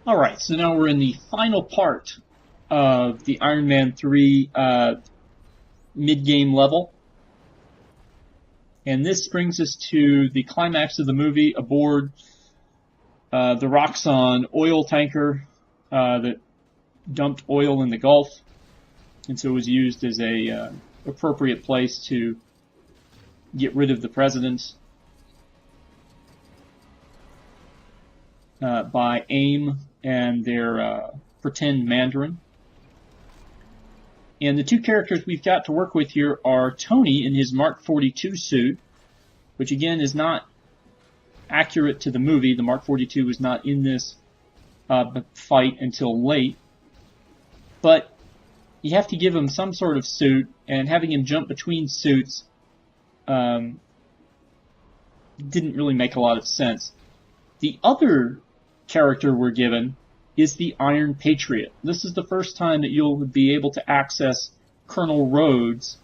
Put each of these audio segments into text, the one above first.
Alright, so now we're in the final part of the Iron Man 3 mid-game level. And this brings us to the climax of the movie aboard the Roxxon oil tanker that dumped oil in the Gulf. And so it was used as a appropriate place to get rid of the president by AIM and their pretend Mandarin. And the two characters we've got to work with here are Tony in his Mark 42 suit, which again is not accurate to the movie. The Mark 42 was not in this fight until late. But you have to give him some sort of suit, and having him jump between suits didn't really make a lot of sense. The other character we're given is the Iron Patriot. This is the first time that you'll be able to access Colonel Rhodes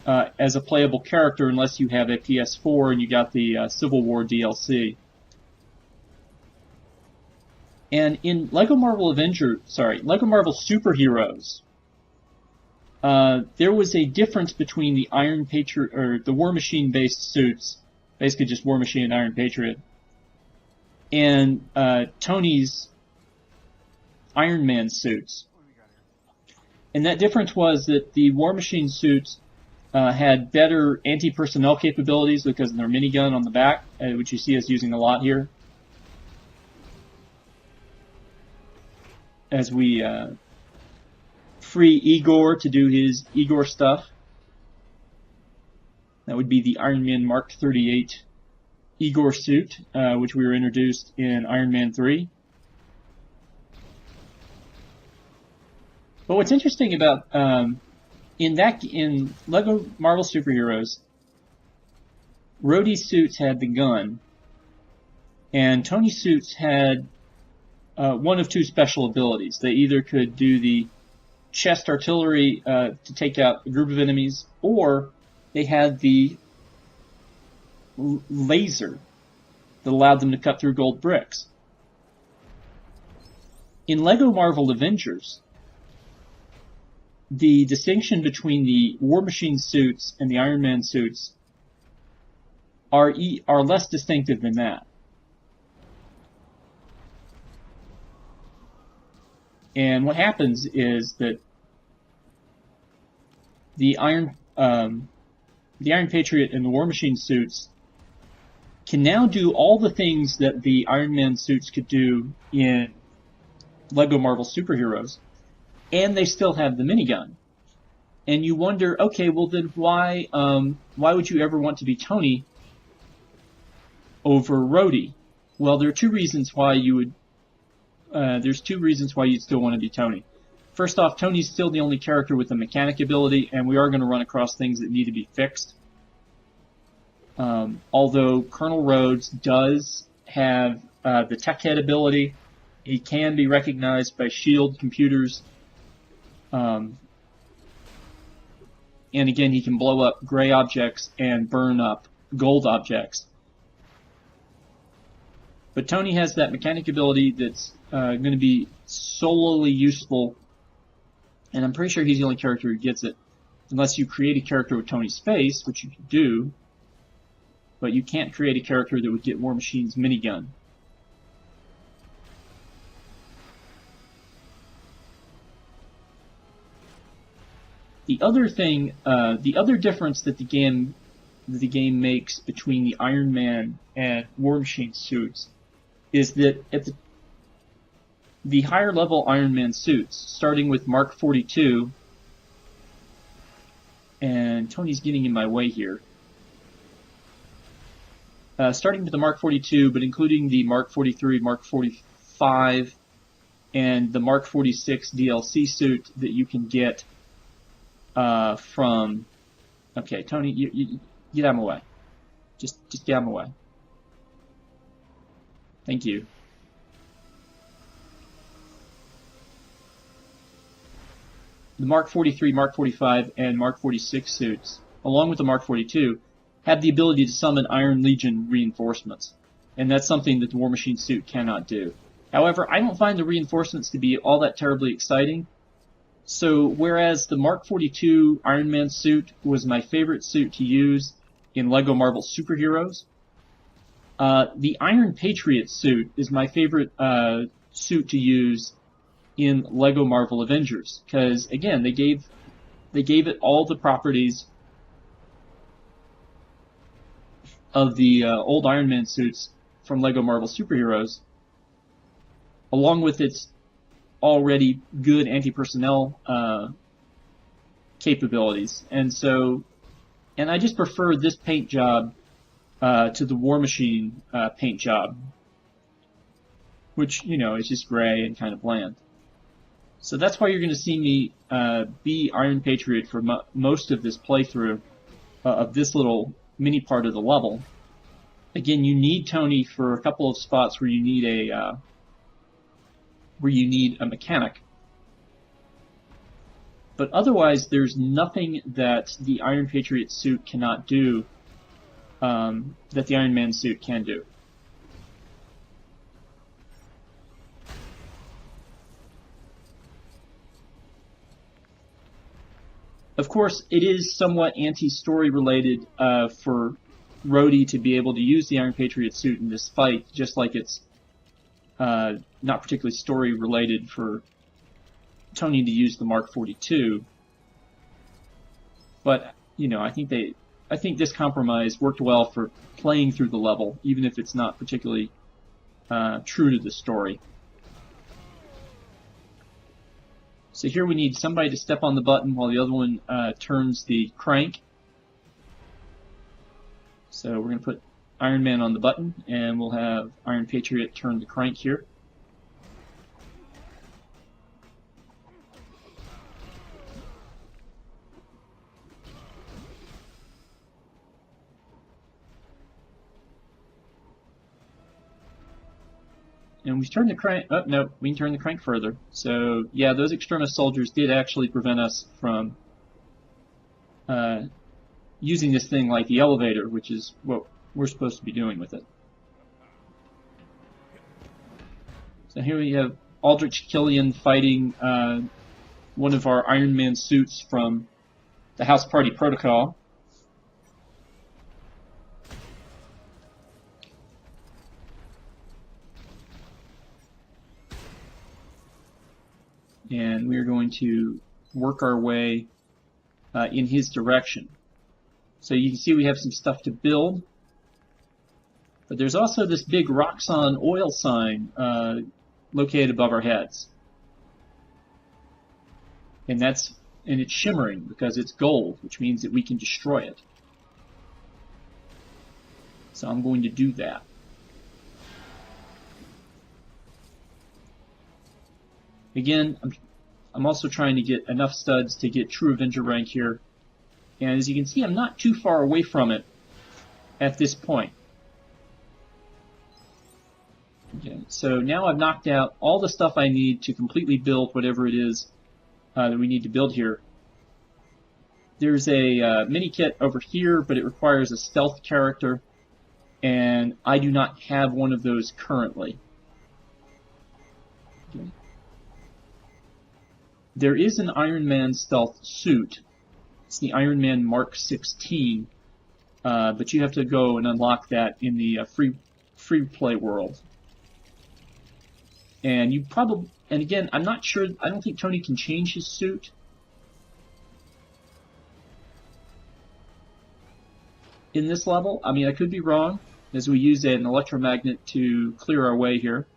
as a playable character unless you have a PS4 and you got the Civil War DLC. And in Lego Marvel Superheroes, there was a difference between the Iron Patriot or the War Machine based suits, basically just War Machine and Iron Patriot, and Tony's Iron Man suits. And that difference was that the War Machine suits had better anti-personnel capabilities because of their minigun on the back, which you see us using a lot here. As we free Igor to do his Igor stuff. That would be the Iron Man Mark 38 Igor suit, which we were introduced in Iron Man 3. But what's interesting about in Lego Marvel Superheroes, Rhodey's suits had the gun, and Tony's suits had one of two special abilities. They either could do the chest artillery to take out a group of enemies, or they had the laser that allowed them to cut through gold bricks. In Lego Marvel Avengers, the distinction between the War Machine suits and the Iron Man suits are less distinctive than that. And what happens is that the Iron Patriot and the War Machine suits can now do all the things that the Iron Man suits could do in Lego Marvel Superheroes, and they still have the minigun. And you wonder, okay, well then why would you ever want to be Tony over Rhodey? Well, there are two reasons why you would. There's two reasons why you'd still want to be Tony. First off, Tony's still the only character with a mechanic ability, and we are going to run across things that need to be fixed. Although Colonel Rhodes does have the tech head ability, he can be recognized by SHIELD computers. And again, he can blow up gray objects and burn up gold objects. But Tony has that mechanic ability that's going to be solely useful, and I'm pretty sure he's the only character who gets it, unless you create a character with Tony's face, which you can do, but you can't create a character that would get War Machine's minigun. The other thing, the other difference that the game makes between the Iron Man and War Machine suits is that at the higher level Iron Man suits, starting with Mark 42, and Tony's getting in my way here, starting with the Mark 42, but including the Mark 43, Mark 45, and the Mark 46 DLC suit that you can get from... Okay, Tony, you get out of my way. Just get out of my way. Thank you. The Mark 43, Mark 45, and Mark 46 suits, along with the Mark 42, have the ability to summon Iron Legion reinforcements. And that's something that the War Machine suit cannot do. However, I don't find the reinforcements to be all that terribly exciting. So whereas the Mark 42 Iron Man suit was my favorite suit to use in LEGO Marvel Superheroes, the Iron Patriot suit is my favorite suit to use in LEGO Marvel Avengers, because again, they gave it all the properties of the old Iron Man suits from LEGO Marvel Superheroes, along with its already good anti-personnel capabilities. And I just prefer this paint job to the War Machine paint job, which, is just gray and kind of bland. So that's why you're going to see me be Iron Patriot for most of this playthrough of this little mini part of the level. Again, you need Tony for a couple of spots where you need a mechanic. But otherwise, there's nothing that the Iron Patriot suit cannot do that the Iron Man suit can do. Of course, it is somewhat anti-story related for Rhodey to be able to use the Iron Patriot suit in this fight, just like it's not particularly story related for Tony to use the Mark 42. But I think this compromise worked well for playing through the level, even if it's not particularly true to the story. So here we need somebody to step on the button while the other one turns the crank. So we're going to put Iron Man on the button, and we'll have Iron Patriot turn the crank here. And we turn the crank. Oh no, we can turn the crank further. So yeah, those extremis soldiers did actually prevent us from using this thing like the elevator, which is what we're supposed to be doing with it. So here we have Aldrich Killian fighting one of our Iron Man suits from the House Party Protocol. And we're going to work our way in his direction. So you can see we have some stuff to build. But there's also this big Roxxon oil sign located above our heads. And it's shimmering because it's gold, which means that we can destroy it. So I'm going to do that. Again, I'm also trying to get enough studs to get True Avenger rank here. And as you can see, I'm not too far away from it at this point. Okay, so now I've knocked out all the stuff I need to completely build whatever it is that we need to build here. There's a mini kit over here, but it requires a stealth character, and I do not have one of those currently. Okay. There is an Iron Man stealth suit. It's the Iron Man Mark 16, but you have to go and unlock that in the free play world. And again, I'm not sure. I don't think Tony can change his suit in this level. I mean, I could be wrong, as we use an electromagnet to clear our way here.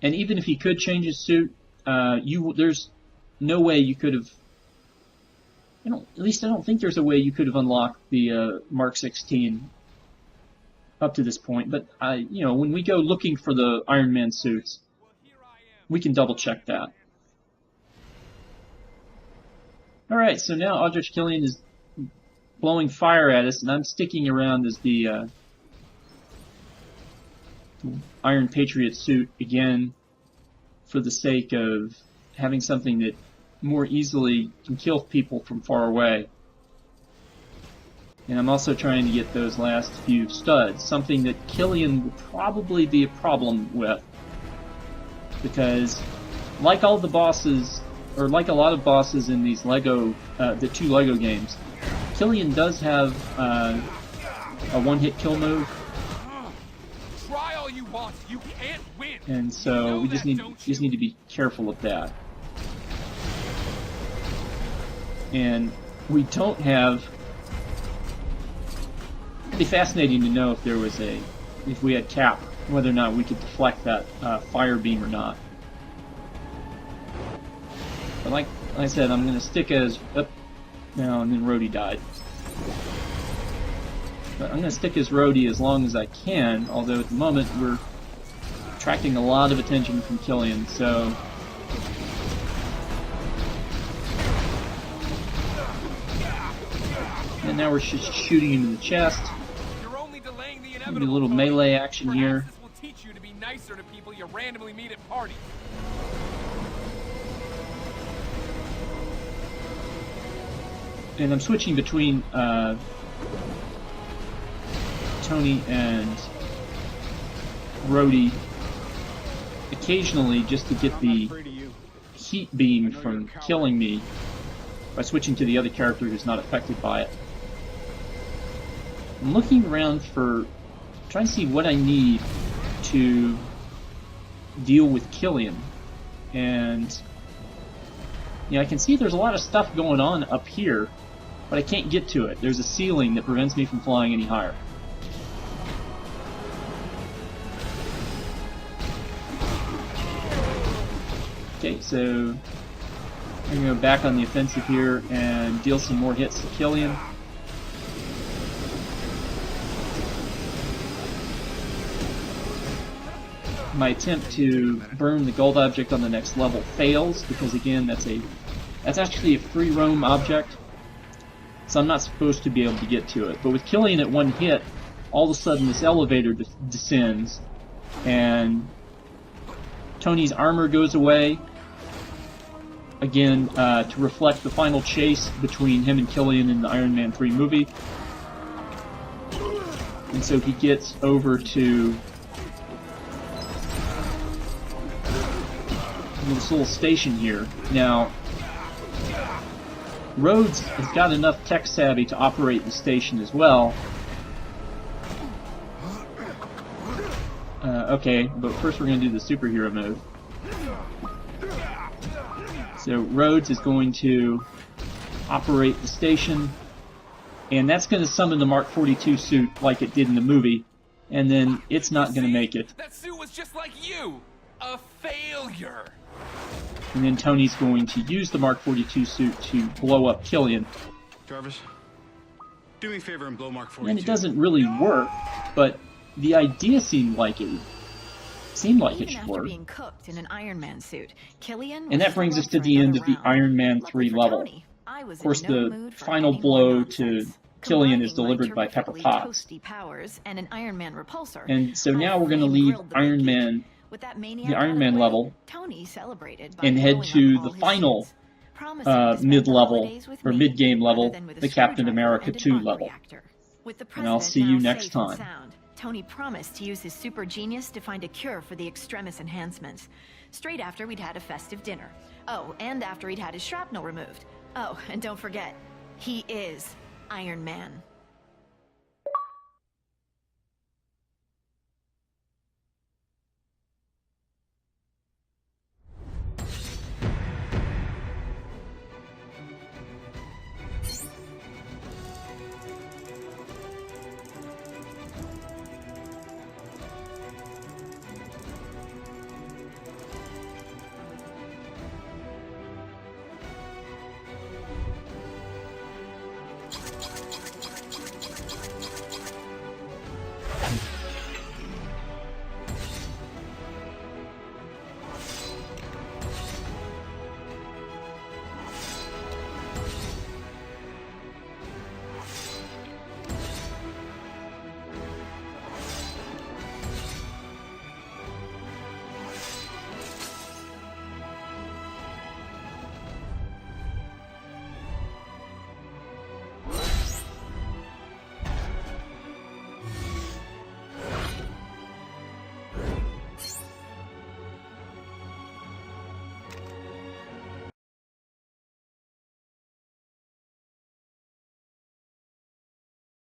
And even if he could change his suit, there's no way you could have. At least I don't think there's a way you could have unlocked the Mark 16 up to this point. But when we go looking for the Iron Man suits, we can double check that. All right, so now Aldrich Killian is blowing fire at us, and I'm sticking around as the Iron Patriot suit again for the sake of having something that more easily can kill people from far away. And I'm also trying to get those last few studs, something that Killian will probably be a problem with. Because, like all the bosses, or like a lot of bosses in these the 2 Lego games, Killian does have a one-hit kill move. Try all you want, you can't win. And so we just need to be careful of that. And we don't have. It'd be fascinating to know if we had cap, whether or not we could deflect that fire beam or not. But like I said, I'm going to stick as now, and then Rhodey died. But I'm going to stick as Rhodey as long as I can. Although at the moment we're attracting a lot of attention from Killian, so. And now we're just shooting into the chest. Maybe a little melee action here. This will teach you to be nicer to people you randomly meet at parties. And I'm switching between Tony and Rhodey occasionally just to get the heat beam from killing me by switching to the other character who's not affected by it. I'm looking around trying to see what I need to deal with Killian. And I can see there's a lot of stuff going on up here, but I can't get to it. There's a ceiling that prevents me from flying any higher. Okay, so I'm going to go back on the offensive here and deal some more hits to Killian. My attempt to burn the gold object on the next level fails because, again, that's actually a free roam object, so I'm not supposed to be able to get to it. But with Killian at one hit, all of a sudden this elevator descends, and Tony's armor goes away, again, to reflect the final chase between him and Killian in the Iron Man 3 movie. And so he gets over to this little station here. Now, Rhodes has got enough tech savvy to operate the station as well. Okay, but first we're going to do the superhero move. So Rhodes is going to operate the station, and that's going to summon the Mark 42 suit like it did in the movie, and then it's not going to make it. That suit was just like you! A failure! And then Tony's going to use the Mark 42 suit to blow up Killian. Jarvis, do me a favor and blow Mark 42. And it doesn't really work, but the idea seemed like it should work. Being cooked in an Iron Man suit, Killian and that brings us to the end of the Iron Man 3 level. Of course, the final blow to Killian is delivered by Pepper Potts. And an Iron Man repulsor. And so now we're going to leave Iron Man, the Iron Man level, and head to the final mid-level, or mid-game level, the Captain America 2 level. And I'll see you next time. Tony promised to use his super genius to find a cure for the extremis enhancements. Straight after we'd had a festive dinner. Oh, and after he'd had his shrapnel removed. Oh, and don't forget, he is Iron Man.